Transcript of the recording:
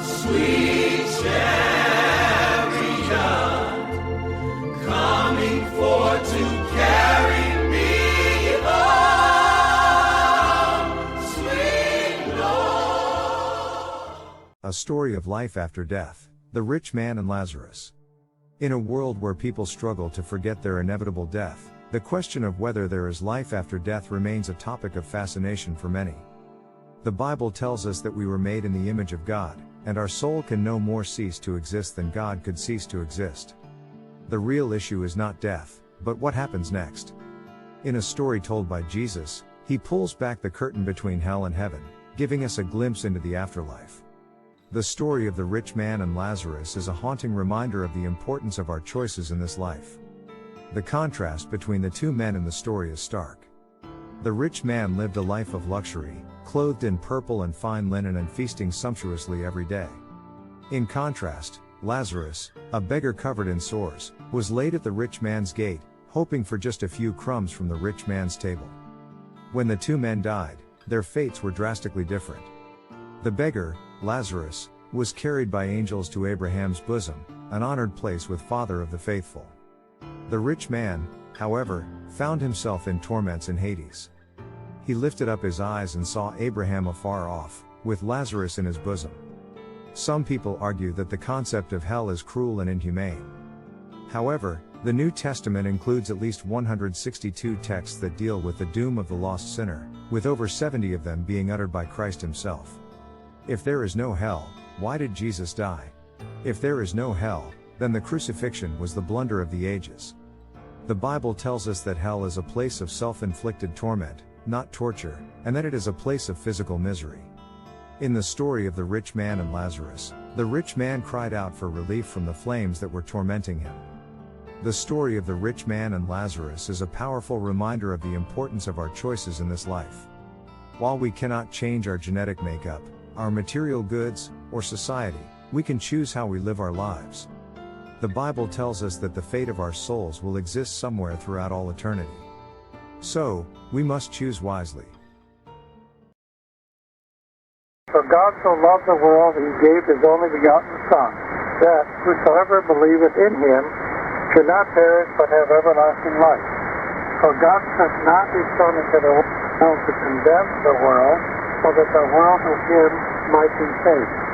Sweet chariot, coming forth to carry me home, sweet Lord. A story of life after death, the rich man and Lazarus. In a world where people struggle to forget their inevitable death, the question of whether there is life after death remains a topic of fascination for many. The Bible tells us that we were made in the image of God, and our soul can no more cease to exist than God could cease to exist. The real issue is not death, but what happens next. In a story told by Jesus, he pulls back the curtain between hell and heaven, giving us a glimpse into the afterlife. The story of the rich man and Lazarus is a haunting reminder of the importance of our choices in this life. The contrast between the two men in the story is stark. The rich man lived a life of luxury, clothed in purple and fine linen and feasting sumptuously every day. In contrast, Lazarus, a beggar covered in sores, was laid at the rich man's gate, hoping for just a few crumbs from the rich man's table. When the two men died, their fates were drastically different. The beggar, Lazarus, was carried by angels to Abraham's bosom, an honored place with Father of the faithful. The rich man, however, found himself in torments in Hades. He lifted up his eyes and saw Abraham afar off, with Lazarus in his bosom. Some people argue that the concept of hell is cruel and inhumane. However, the New Testament includes at least 162 texts that deal with the doom of the lost sinner, with over 70 of them being uttered by Christ himself. If there is no hell, why did Jesus die? If there is no hell, then the crucifixion was the blunder of the ages. The Bible tells us that hell is a place of self-inflicted torment, not torture, and that it is a place of physical misery. In the story of the rich man and Lazarus, the rich man cried out for relief from the flames that were tormenting him. The story of the rich man and Lazarus is a powerful reminder of the importance of our choices in this life. While we cannot change our genetic makeup, our material goods, or society, we can choose how we live our lives. The Bible tells us that the fate of our souls will exist somewhere throughout all eternity. So, we must choose wisely. For God so loved the world that he gave his only begotten Son, that whosoever believeth in him should not perish but have everlasting life. For God sent not his Son into the world to condemn the world, so that the world through him might be saved.